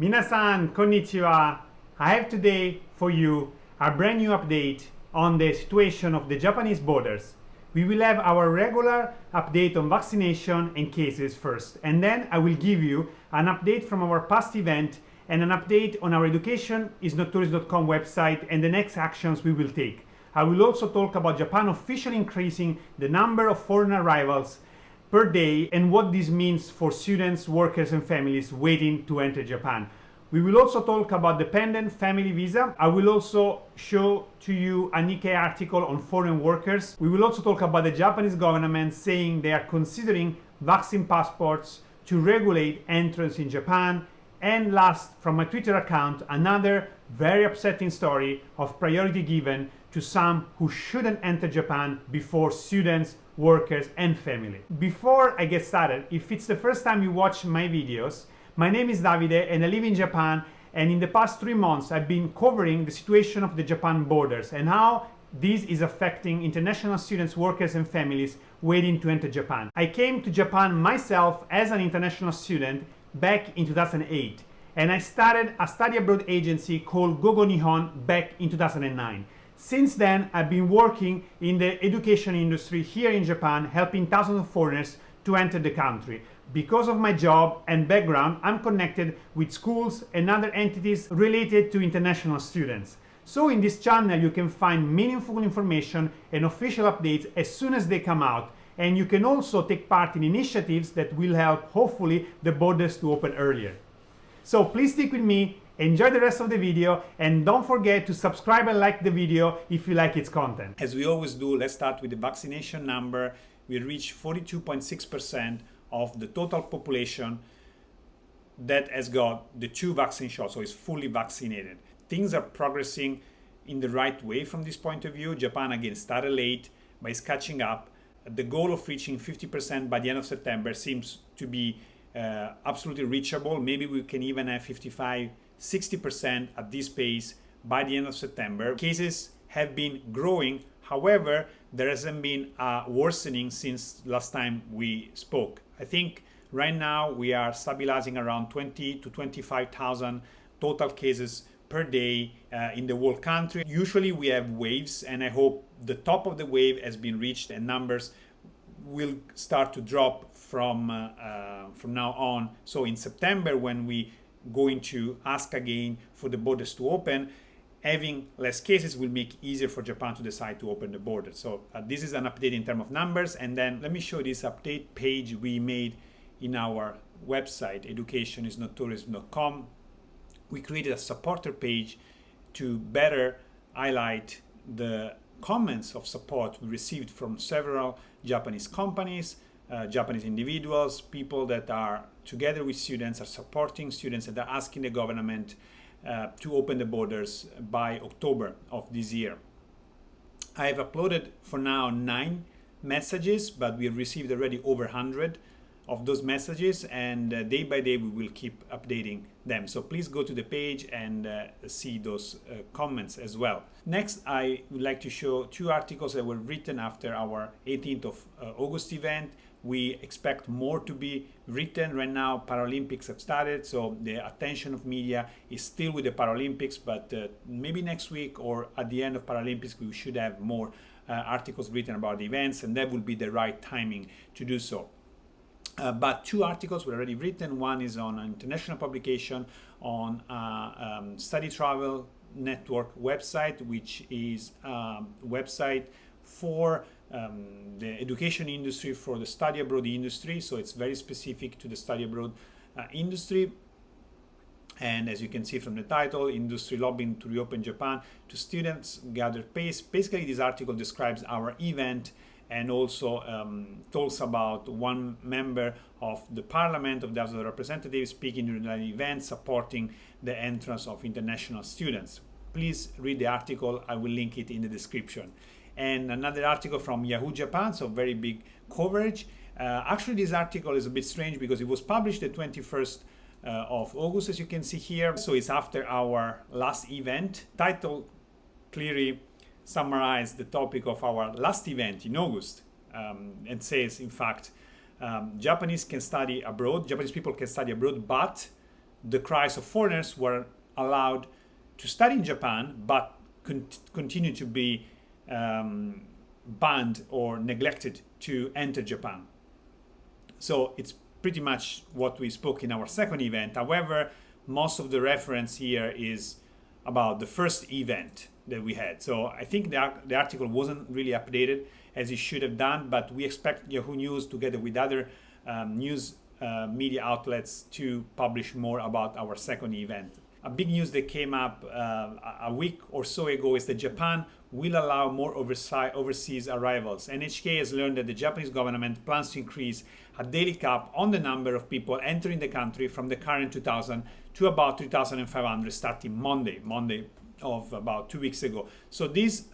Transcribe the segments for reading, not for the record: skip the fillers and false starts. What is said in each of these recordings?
Minasan, konnichiwa. I have today for you a brand new update on the situation of the Japanese borders. We will have our regular update on vaccination and cases first, and then I will give you an update from our past event and an update on our educationisnottourist.com website and the next actions we will take. I will also talk about Japan officially increasing the number of foreign arrivals per day and what this means for students, workers, and families waiting to enter Japan. We will also talk about dependent family visa. I will also show to you a Nikkei article on foreign workers. We will also talk about the Japanese government saying they are considering vaccine passports to regulate entrance in Japan. And last, from my Twitter account, another very upsetting story of priority given to some who shouldn't enter Japan before students, workers, and family. Before I get started, if it's the first time you watch my videos, my name is Davide and I live in Japan, and in the past 3 months I've been covering the situation of the Japan borders and how this is affecting international students, workers, and families waiting to enter Japan. I came to Japan myself as an international student back in 2008, and I started a study abroad agency called Gogo Nihon back in 2009. Since then, I've been working in the education industry here in Japan, helping thousands of foreigners to enter the country. Because of my job and background, I'm connected with schools and other entities related to international students. So in this channel, you can find meaningful information and official updates as soon as they come out. And you can also take part in initiatives that will help, hopefully, the borders to open earlier. So please stick with me, enjoy the rest of the video, and don't forget to subscribe and like the video if you like its content. As we always do, let's start with the vaccination number. We reached 42.6% of the total population that has got the 2 vaccine shots, so is fully vaccinated. Things are progressing in the right way from this point of view. Japan again started late, but is catching up. The goal of reaching 50% by the end of September seems to be absolutely reachable. Maybe we can even have 55-60% at this pace by the end of September. Cases have been growing. However, there hasn't been a worsening since last time we spoke. I think right now we are stabilizing around 20 to 25,000 total cases per day in the whole country. Usually we have waves, and I hope the top of the wave has been reached and numbers will start to drop from now on. So in September, when we going to ask again for the borders to open, having less cases will make it easier for Japan to decide to open the border. So this is an update in terms of numbers. And then let me show this update page we made in our website, educationisnottourism.com. We created a supporter page to better highlight the comments of support we received from several Japanese companies, Japanese individuals, people that are together with students, are supporting students, and are asking the government to open the borders by October of this year. I have uploaded for now 9 messages, but we have received already over 100 of those messages, and day by day we will keep updating them. So please go to the page and see those comments as well. Next, I would like to show 2 articles that were written after our 18th of August event. We expect more to be written. Right now, Paralympics have started, so the attention of media is still with the Paralympics, but maybe next week or at the end of Paralympics, we should have more articles written about the events, and that will be the right timing to do so. But 2 articles were already written. One is on an international publication on Study Travel Network website, which is a website for the education industry, for the study abroad industry. So it's very specific to the study abroad industry. And as you can see from the title, industry lobbying to reopen Japan to students gather pace. Basically, this article describes our event and also talks about one member of the Parliament of the House of Representatives speaking during the event supporting the entrance of international students. Please read the article. I will link it in the description. And another article from Yahoo Japan, so very big coverage. Actually, this article is a bit strange because it was published the 21st of August, as you can see here. So it's after our last event. Title clearly summarize the topic of our last event in August, and says, in fact, Japanese people can study abroad, but the cries of foreigners who were allowed to study in Japan but continue to be banned or neglected to enter Japan. So it's pretty much what we spoke in our second event. However, most of the reference here is about the first event that we had. So I think the article wasn't really updated as it should have done, but we expect Yahoo News together with other news media outlets to publish more about our second event. A big news that came up a week or so ago is that Japan will allow more overseas arrivals. NHK has learned that the Japanese government plans to increase a daily cap on the number of people entering the country from the current 2,000 to about 3,500 starting Monday of about 2 weeks ago. So this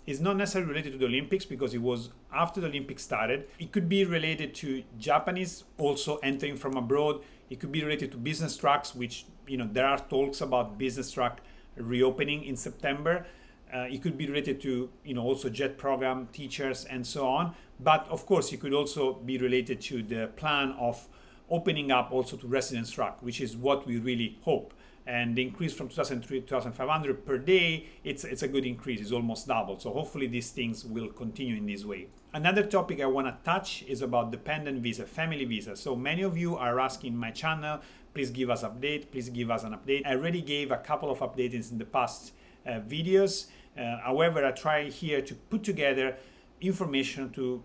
is not necessarily related to the Olympics because it was after the Olympics started. It could be related to Japanese also entering from abroad. It could be related to business trucks, which, you know, there are talks about business truck reopening in September. It could be related to, you know, also jet program teachers and so on. But of course, it could also be related to the plan of opening up also to residence truck, which is what we really hope. And the increase from 2,003 to 2,500 per day, it's a good increase. It's almost double. So hopefully these things will continue in this way. Another topic I want to touch is about dependent visa, family visa. So many of you are asking my channel, please give us update, please give us an update. I already gave a couple of updates in the past videos. However, I try here to put together information to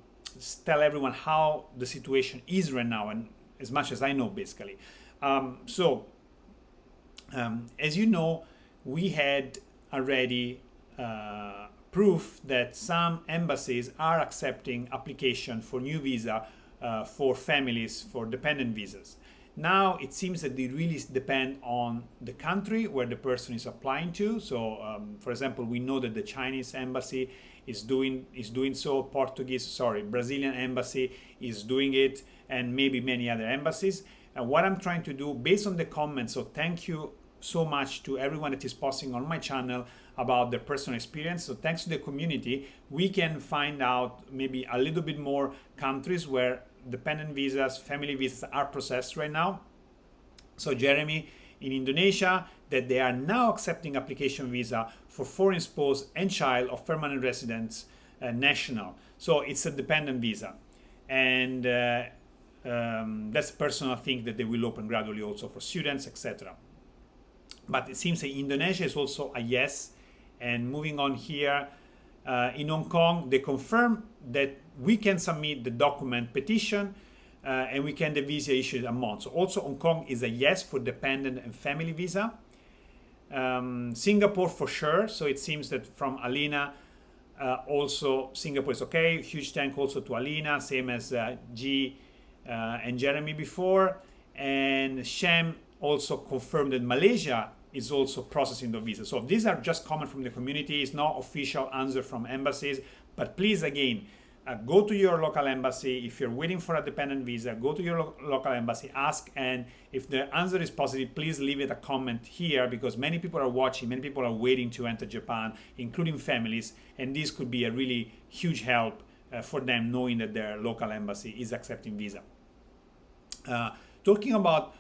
tell everyone how the situation is right now, and as much as I know, basically. As you know, we had already proof that some embassies are accepting application for new visa for families for dependent visas. Now it seems that they really depend on the country where the person is applying to. So, for example, we know that the Chinese embassy is doing so. Brazilian embassy is doing it, and maybe many other embassies. And what I'm trying to do, based on the comments, so thank you so much to everyone that is posting on my channel about their personal experience. So thanks to the community, we can find out maybe a little bit more countries where dependent visas, family visas are processed right now. So Jeremy, in Indonesia, that they are now accepting application visa for foreign spouse and child of permanent residents national. So it's a dependent visa. And that's a personal thing that they will open gradually also for students, etc. But it seems that Indonesia is also a yes. And moving on here, in Hong Kong, they confirm that we can submit the document petition and we can the visa issued a month. So also Hong Kong is a yes for dependent and family visa. Singapore for sure. So it seems that from Alina, also Singapore is okay. Huge thank also to Alina, same as G and Jeremy before. And Shem also confirmed that Malaysia is also processing the visa. So these are just comments from the community. It's not official answer from embassies. But please, again, go to your local embassy. If you're waiting for a dependent visa, go to your local embassy, ask, and if the answer is positive, please leave it a comment here, because many people are watching, many people are waiting to enter Japan, including families, and this could be a really huge help for them, knowing that their local embassy is accepting visa. Talking about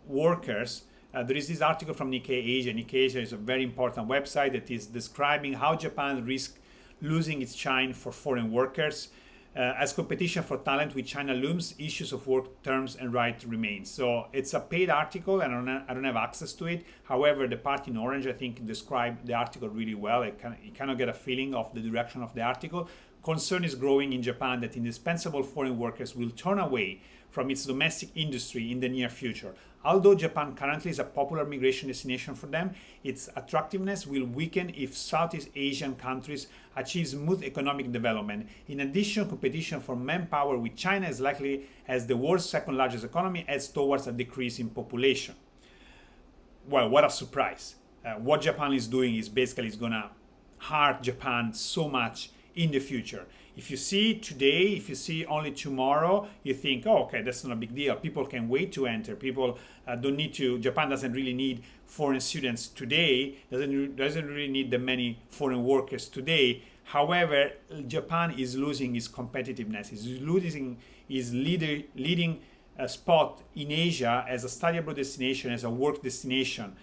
workers, there is this article from Nikkei Asia. Nikkei Asia is a very important website that is describing how Japan risks losing its shine for foreign workers. As competition for talent with China looms, issues of work terms and rights remain. So it's a paid article, and I don't have access to it. However, the part in orange, I think, described the article really well. You kind of get a feeling of the direction of the article. Concern is growing in Japan that indispensable foreign workers will turn away from its domestic industry in the near future. Although Japan currently is a popular migration destination for them, its attractiveness will weaken if Southeast Asian countries achieve smooth economic development. In addition, competition for manpower with China is likely, as the world's second largest economy, heads towards a decrease in population. Well, what a surprise. What Japan is doing is basically it's going to hurt Japan so much in the future. If you see today, if you see only tomorrow, you think, oh, okay, that's not a big deal. People can wait to enter. People don't need to. Japan doesn't really need foreign students today. Doesn't really need that many foreign workers today. However, Japan is losing its competitiveness. Is losing its leading spot in Asia as a study abroad destination, as a work destination.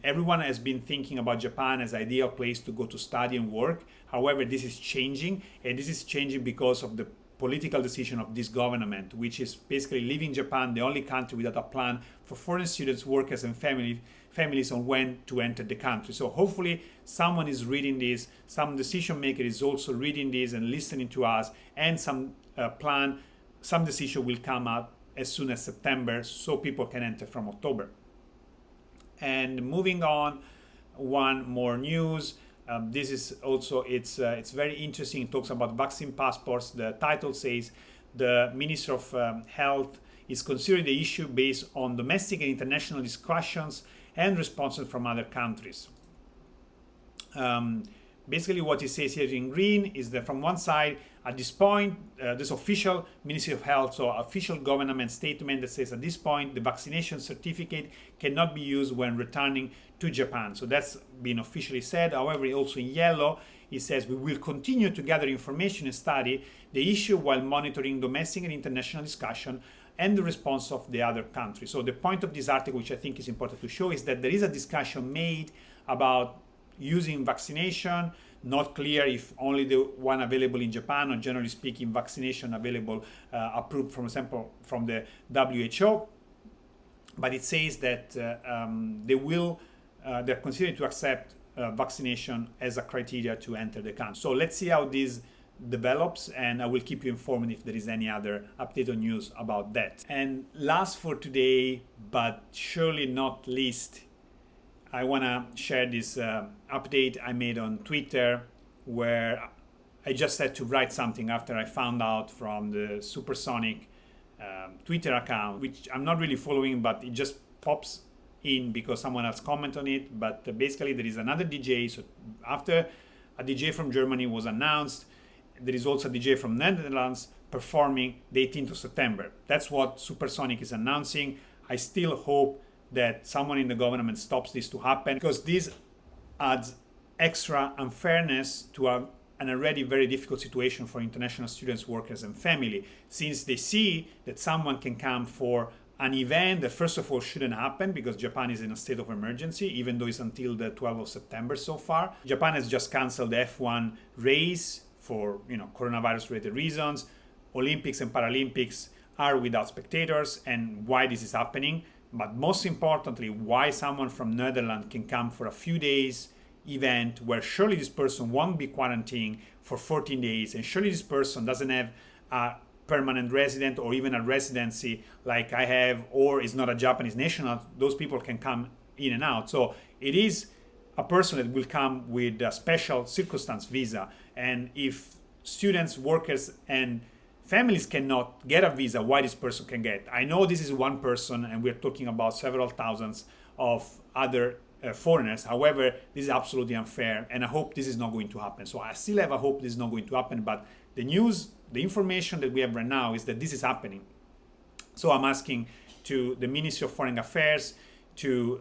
Everyone has been thinking about Japan as an ideal place to go to study and work. However, this is changing, and this is changing because of the political decision of this government, which is basically leaving Japan the only country without a plan for foreign students, workers, and families on when to enter the country. So hopefully someone is reading this, some decision maker is also reading this and listening to us, and some decision will come up as soon as September, so people can enter from October. And moving on, one more news. This is also, it's very interesting. It talks about vaccine passports. The title says the Minister of Health is considering the issue based on domestic and international discussions and responses from other countries. Basically what it says here in green is that from one side, at this point, this official Ministry of Health, so official government statement that says at this point, the vaccination certificate cannot be used when returning to Japan. So that's been officially said. However, also in yellow, it says we will continue to gather information and study the issue while monitoring domestic and international discussion and the response of the other countries. So the point of this article, which I think is important to show, is that there is a discussion made about using vaccination. Not clear if only the one available in Japan, or generally speaking, vaccination available approved, for example, from the WHO. But it says that they're considering to accept vaccination as a criteria to enter the country. So let's see how this develops, and I will keep you informed if there is any other update or news about that. And last for today, but surely not least, I want to share this update I made on Twitter, where I just had to write something after I found out from the Supersonic Twitter account, which I'm not really following, but it just pops in because someone else commented on it. But basically there is another DJ. So after a DJ from Germany was announced, there is also a DJ from Netherlands performing the 18th of September. That's what Supersonic is announcing. I still hope that someone in the government stops this to happen, because this adds extra unfairness to an already very difficult situation for international students, workers, and family, since they see that someone can come for an event that first of all shouldn't happen because Japan is in a state of emergency, even though it's until the 12th of September so far. Japan has just canceled the F1 race for coronavirus related reasons. Olympics and Paralympics are without spectators, and why this is happening. But most importantly, why someone from Netherlands can come for a few days event where surely this person won't be quarantined for 14 days, and surely this person doesn't have a permanent resident or even a residency like I have, or is not a Japanese national. Those people can come in and out. So it is a person that will come with a special circumstance visa. And if students, workers, and families cannot get a visa, why this person can get? I know this is one person, and we're talking about several thousands of other foreigners. However, this is absolutely unfair, and I hope this is not going to happen. So I still have a hope this is not going to happen, but the news, the information that we have right now is that this is happening. So I'm asking to the Ministry of Foreign Affairs, to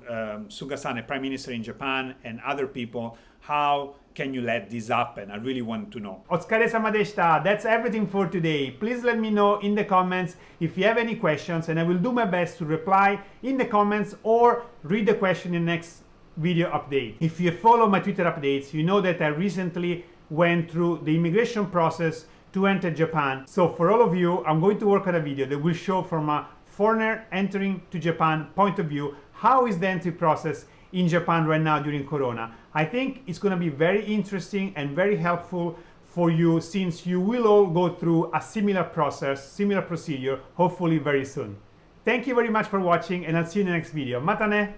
Suga Sane, Prime Minister in Japan, and other people, how can you let this happen? I really want to know. Otsukare-sama deshita. That's everything for today. Please let me know in the comments if you have any questions, and I will do my best to reply in the comments or read the question in the next video update. If you follow my Twitter updates, you know that I recently went through the immigration process to enter Japan. So for all of you, I'm going to work on a video that will show from a foreigner entering to Japan point of view, how is the entry process in Japan right now during Corona. I think it's going to be very interesting and very helpful for you, since you will all go through a similar process, similar procedure, hopefully very soon. Thank you very much for watching, and I'll see you in the next video. Mata ne!